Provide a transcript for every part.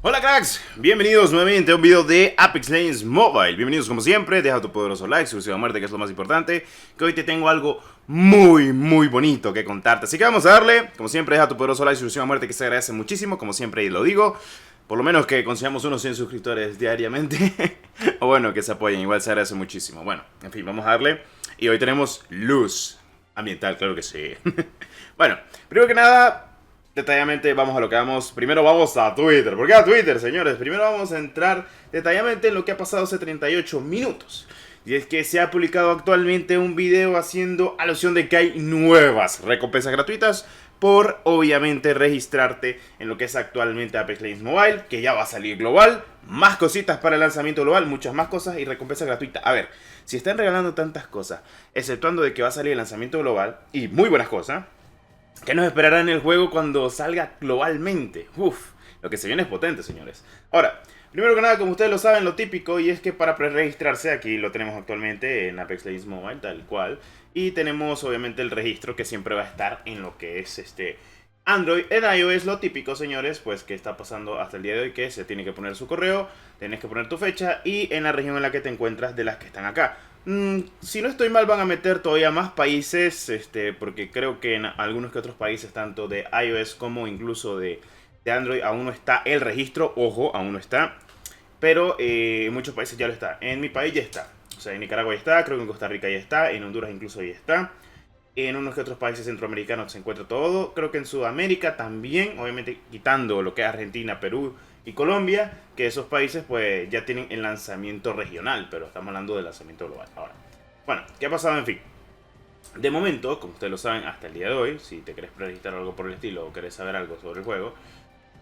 Hola cracks, bienvenidos nuevamente a un video de Apex Legends Mobile. Bienvenidos como siempre, deja tu poderoso like, suscríbete a muerte que es lo más importante. Que hoy te tengo algo muy bonito que contarte. Así que vamos a darle, como siempre deja tu poderoso like, suscríbete a muerte que se agradece muchísimo. Como siempre lo digo, por lo menos que consigamos unos 100 suscriptores diariamente. O bueno, que se apoyen, igual se agradece muchísimo. Bueno, en fin, vamos a darle. Y hoy tenemos luz ambiental, claro que sí. Bueno, primero que nada, detalladamente vamos a lo que vamos. Primero vamos a Twitter. ¿Por qué a Twitter, señores? Primero vamos a entrar detalladamente en lo que ha pasado hace 38 minutos. Y es que se ha publicado actualmente un video haciendo alusión de que hay nuevas recompensas gratuitas por, obviamente, registrarte en lo que es actualmente Apex Legends Mobile, que ya va a salir global. Más cositas para el lanzamiento global, muchas más cosas y recompensas gratuitas. A ver, si están regalando tantas cosas, exceptuando de que va a salir el lanzamiento global, y muy buenas cosas, ¿qué nos esperará en el juego cuando salga globalmente? Uf, lo que se viene es potente, señores. Ahora, primero que nada, como ustedes lo saben, lo típico, y es que para pre-registrarse, aquí lo tenemos actualmente en Apex Legends Mobile, tal cual. Y tenemos, obviamente, el registro que siempre va a estar en lo que es Android. En iOS lo típico, señores, pues que está pasando hasta el día de hoy, que se tiene que poner su correo, tienes que poner tu fecha y en la región en la que te encuentras de las que están acá. Si no estoy mal, van a meter todavía más países, porque creo que en algunos que otros países, tanto de iOS como incluso de Android, aún no está el registro. Ojo, aún no está, pero en muchos países ya lo está. En mi país ya está, o sea, en Nicaragua ya está, creo que en Costa Rica ya está, en Honduras incluso ya está. En unos que otros países centroamericanos se encuentra todo. Creo que en Sudamérica también, obviamente quitando lo que es Argentina, Perú y Colombia, que esos países pues ya tienen el lanzamiento regional, pero estamos hablando del lanzamiento global. Ahora, bueno, ¿qué ha pasado? En fin, de momento, como ustedes lo saben, hasta el día de hoy, si te querés registrar algo por el estilo o querés saber algo sobre el juego,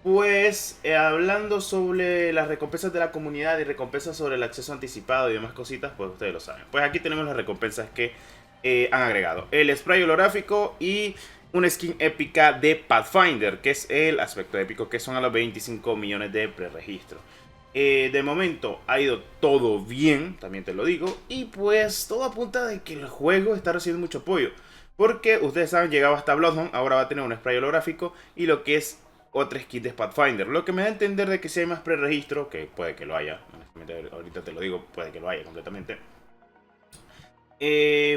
pues hablando sobre las recompensas de la comunidad y recompensas sobre el acceso anticipado y demás cositas, pues ustedes lo saben. Pues aquí tenemos las recompensas que han agregado: el spray holográfico y una skin épica de Pathfinder, que es el aspecto épico, que son a los 25 millones de preregistro. De momento ha ido todo bien, también te lo digo, y pues todo apunta de que el juego está recibiendo mucho apoyo, porque ustedes saben, llegaba hasta Bloodhound, ahora va a tener un spray holográfico y lo que es otra skin de Pathfinder, lo que me da a entender de que si hay más preregistro, que puede que lo haya, ahorita te lo digo, puede que lo haya completamente.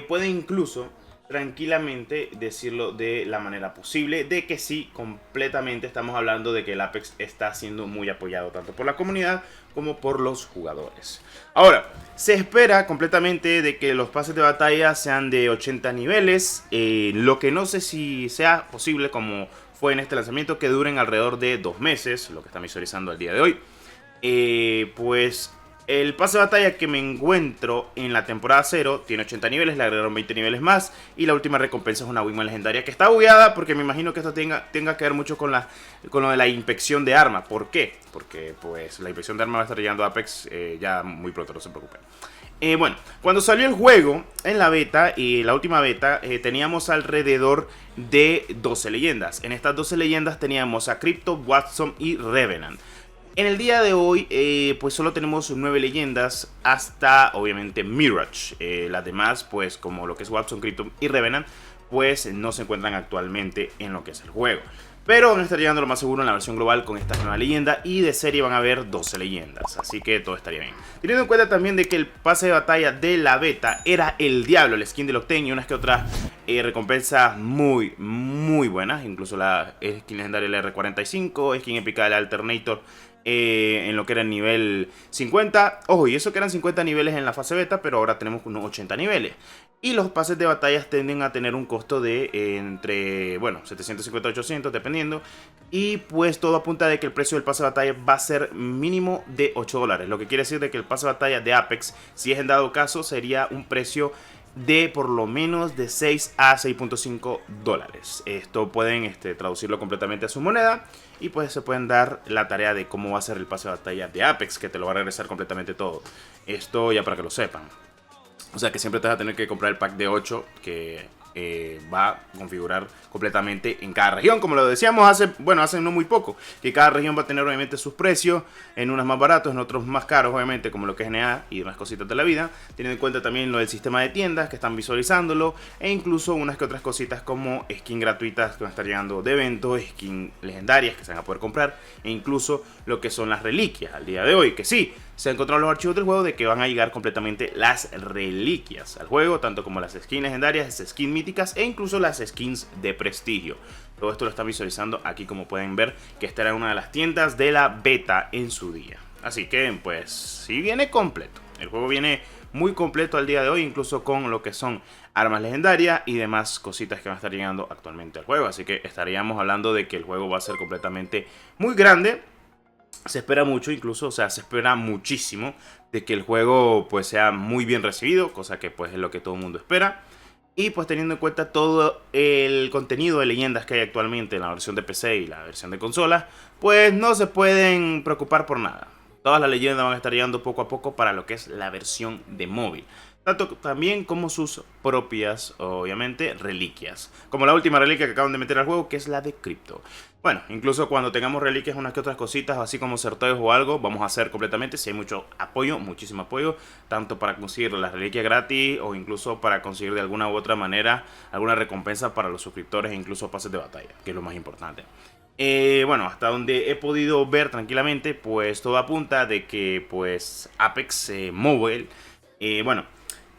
Puede incluso tranquilamente decirlo de la manera posible, de que sí, completamente estamos hablando de que el Apex está siendo muy apoyado tanto por la comunidad como por los jugadores. Ahora, se espera completamente de que los pases de batalla sean de 80 niveles, lo que no sé si sea posible como fue en este lanzamiento, que duren alrededor de 2 meses, lo que está visualizando al día de hoy. Pues el pase de batalla que me encuentro en la temporada 0 tiene 80 niveles, le agregaron 20 niveles más. Y la última recompensa es una Wingman legendaria que está bugueada, porque me imagino que esto tenga que ver mucho con lo de la inspección de arma. ¿Por qué? Porque pues la inspección de arma va a estar llegando a Apex ya muy pronto, no se preocupen. Bueno, cuando salió el juego en la beta y la última beta, teníamos alrededor de 12 leyendas. En estas 12 leyendas teníamos a Crypto, Watson y Revenant. En el día de hoy, pues solo tenemos 9 leyendas hasta, obviamente, Mirage. Las demás, pues como lo que es Watson, Crypto y Revenant, pues no se encuentran actualmente en lo que es el juego. Pero van a estar llegando lo más seguro en la versión global con esta nueva leyenda, y de serie van a haber 12 leyendas, así que todo estaría bien. Teniendo en cuenta también de que el pase de batalla de la beta era el Diablo, el skin del Octane, y unas que otras recompensas muy buenas, incluso la skin legendaria del R45, skin épica del Alternator, en lo que era el nivel 50. Ojo, y eso que eran 50 niveles en la fase beta, pero ahora tenemos unos 80 niveles. Y los pases de batallas tienden a tener un costo de entre, bueno, 750 a 800 dependiendo. Y pues todo apunta de que el precio del pase de batalla va a ser mínimo de $8. Lo que quiere decir de que el pase de batalla de Apex, si es en dado caso, sería un precio de por lo menos de 6 a 6.5 dólares. Esto pueden traducirlo completamente a su moneda, y pues se pueden dar la tarea de cómo va a ser el pase de batalla de Apex, que te lo va a regresar completamente todo. Esto ya para que lo sepan. O sea que siempre te vas a tener que comprar el pack de 8, que va a configurar completamente en cada región, como lo decíamos hace no muy poco, que cada región va a tener obviamente sus precios, en unos más baratos, en otros más caros, obviamente, como lo que es NA y demás cositas de la vida, teniendo en cuenta también lo del sistema de tiendas que están visualizándolo, e incluso unas que otras cositas como skin gratuitas que van a estar llegando de eventos, skin legendarias que se van a poder comprar, e incluso lo que son las reliquias al día de hoy, que sí, se han encontrado los archivos del juego de que van a llegar completamente las reliquias al juego, tanto como las skins legendarias, las skins míticas e incluso las skins de prestigio. Todo esto lo están visualizando aquí, como pueden ver, que esta era una de las tiendas de la beta en su día. Así que pues sí viene completo, el juego viene muy completo al día de hoy, incluso con lo que son armas legendarias y demás cositas que van a estar llegando actualmente al juego. Así que estaríamos hablando de que el juego va a ser completamente muy grande. Se espera mucho, incluso, o sea, se espera muchísimo de que el juego pues sea muy bien recibido, cosa que pues es lo que todo el mundo espera. Y pues teniendo en cuenta todo el contenido de leyendas que hay actualmente en la versión de PC y la versión de consolas, pues no se pueden preocupar por nada. Todas las leyendas van a estar llegando poco a poco para lo que es la versión de móvil. Tanto también como sus propias, obviamente, reliquias. Como la última reliquia que acaban de meter al juego, que es la de Crypto. Bueno, incluso cuando tengamos reliquias, unas que otras cositas, así como sorteos o algo, vamos a hacer completamente, si hay mucho apoyo, muchísimo apoyo, tanto para conseguir las reliquias gratis o incluso para conseguir de alguna u otra manera alguna recompensa para los suscriptores e incluso pases de batalla, que es lo más importante. Bueno, hasta donde he podido ver tranquilamente, pues todo apunta de que pues Apex Mobile,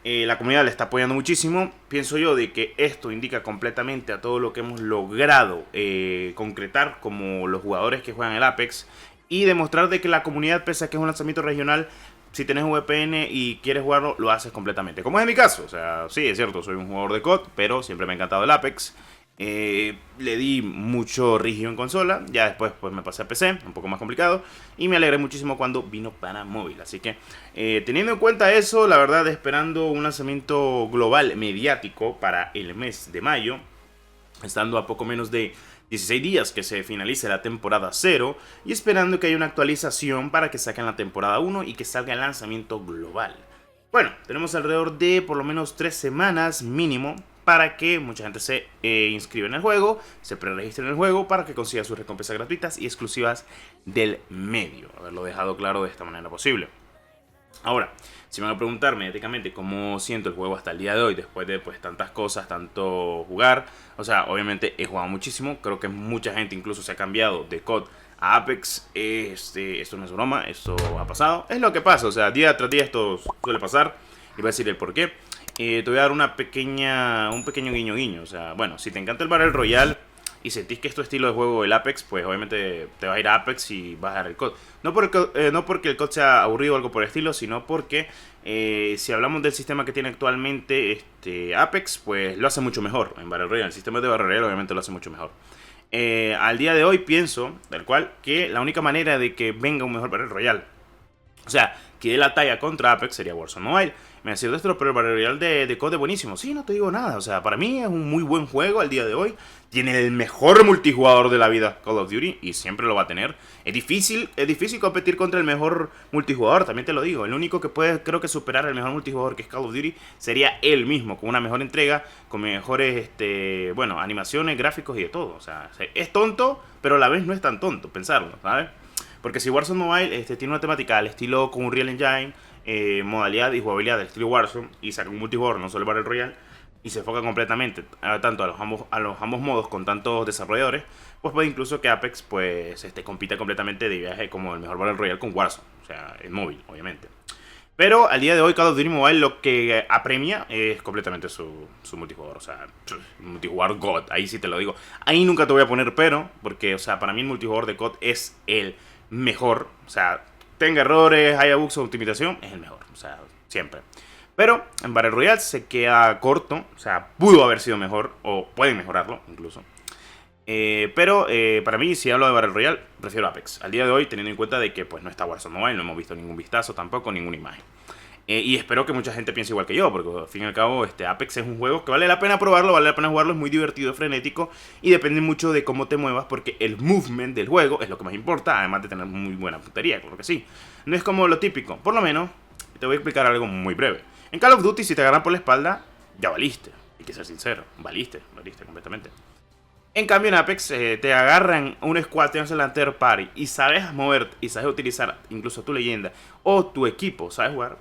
la comunidad le está apoyando muchísimo. Pienso yo de que esto indica completamente a todo lo que hemos logrado concretar como los jugadores que juegan el Apex, y demostrar de que la comunidad, pese a que es un lanzamiento regional, si tenés un VPN y quieres jugarlo, lo haces completamente. Como es en mi caso, o sea, sí, es cierto, soy un jugador de COD, pero siempre me ha encantado el Apex. Le di mucho rígido en consola, ya después pues me pasé a PC, un poco más complicado, y me alegré muchísimo cuando vino para móvil. Así que teniendo en cuenta eso, la verdad, esperando un lanzamiento global mediático para el mes de mayo, estando a poco menos de 16 días que se finalice la temporada 0, y esperando que haya una actualización para que saquen la temporada 1 y que salga el lanzamiento global. Bueno, tenemos alrededor de por lo menos 3 semanas mínimo para que mucha gente se inscriba en el juego, se preregistre en el juego para que consiga sus recompensas gratuitas y exclusivas del medio. Haberlo dejado claro de esta manera posible. Ahora, si me van a preguntarme éticamente cómo siento el juego hasta el día de hoy, después de pues tantas cosas, tanto jugar, o sea, obviamente he jugado muchísimo, creo que mucha gente incluso se ha cambiado de COD a Apex, esto no es broma, esto ha pasado, es lo que pasa, o sea, día tras día esto suele pasar, y voy a decir el porqué. Te voy a dar un pequeño guiño, o sea, bueno, si te encanta el Battle Royale y sentís que es tu estilo de juego el Apex, pues obviamente te vas a ir a Apex y vas a dar el COD. No porque el COD sea aburrido o algo por el estilo, sino porque si hablamos del sistema que tiene actualmente Apex, pues lo hace mucho mejor en Battle Royale. El sistema de Battle Royale obviamente lo hace mucho mejor. Al día de hoy pienso, tal cual, que la única manera de que venga un mejor Battle Royale, o sea, que dé la talla contra Apex, sería Warzone Mobile. Me decía esto, pero el Battle Royale de COD es buenísimo. Sí, no te digo nada. O sea, para mí es un muy buen juego al día de hoy. Tiene el mejor multijugador de la vida, Call of Duty, y siempre lo va a tener. Es difícil competir contra el mejor multijugador, también te lo digo. El único que puede, creo que, superar el mejor multijugador, que es Call of Duty, sería él mismo, con una mejor entrega, con mejores, animaciones, gráficos y de todo. O sea, es tonto, pero a la vez no es tan tonto pensarlo, ¿sabes? Porque si Warzone Mobile tiene una temática al estilo con Unreal Engine, modalidad y jugabilidad del estilo Warzone, y saca un multijugador, no solo el Battle Royale, y se enfoca completamente tanto a los ambos modos con tantos desarrolladores, pues puede incluso que Apex pues compita completamente de viaje como el mejor Battle Royale con Warzone, o sea, en móvil, obviamente. Pero al día de hoy Call of Duty Mobile lo que apremia es completamente su multijugador, o sea, multijugador God, ahí sí te lo digo. Ahí nunca te voy a poner pero, porque, o sea, para mí el multijugador de COD es el mejor, o sea, tenga errores, haya bugs o optimización, es el mejor, o sea, siempre. Pero en Battle Royale se queda corto, o sea, pudo haber sido mejor, o pueden mejorarlo incluso. Pero para mí, si hablo de Battle Royale, prefiero Apex. Al día de hoy, teniendo en cuenta de que pues no está Warzone Mobile, no hemos visto ningún vistazo tampoco, ninguna imagen. Y espero que mucha gente piense igual que yo, porque al fin y al cabo Apex es un juego que vale la pena probarlo, vale la pena jugarlo, es muy divertido, frenético, y depende mucho de cómo te muevas, porque el movement del juego es lo que más importa, además de tener muy buena puntería, claro que sí. No es como lo típico, por lo menos te voy a explicar algo muy breve. En Call of Duty, si te agarran por la espalda, ya valiste. hay que ser sincero, valiste completamente. En cambio en Apex te agarran un squad, te hacen la third party y sabes mover y sabes utilizar incluso tu leyenda o tu equipo, sabes jugar,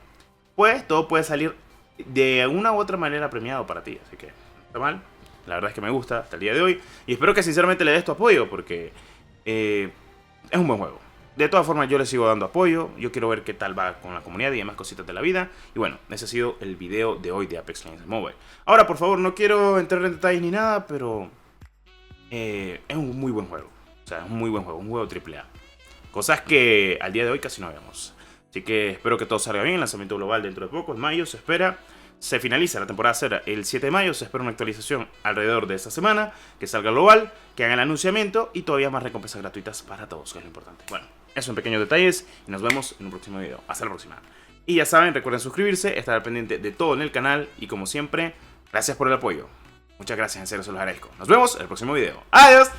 pues todo puede salir de una u otra manera premiado para ti. Así que no está mal, la verdad es que me gusta hasta el día de hoy y espero que sinceramente le des tu apoyo porque es un buen juego. De todas formas yo le sigo dando apoyo, yo quiero ver qué tal va con la comunidad y demás cositas de la vida. Y bueno, ese ha sido el video de hoy de Apex Legends Mobile. Ahora por favor, no quiero entrar en detalles ni nada, pero es un muy buen juego. O sea, es un muy buen juego, un juego AAA. Cosas que al día de hoy casi no vemos. Así que espero que todo salga bien, el lanzamiento global dentro de poco, en mayo se espera. Se finaliza la temporada 0 el 7 de mayo, se espera una actualización alrededor de esta semana, que salga global, que hagan el anunciamiento y todavía más recompensas gratuitas para todos, que es lo importante. Bueno, esos son pequeños detalles y nos vemos en un próximo video. Hasta la próxima. Y ya saben, recuerden suscribirse, estar al pendiente de todo en el canal y como siempre, gracias por el apoyo. Muchas gracias, en serio se los agradezco. Nos vemos en el próximo video. ¡Adiós!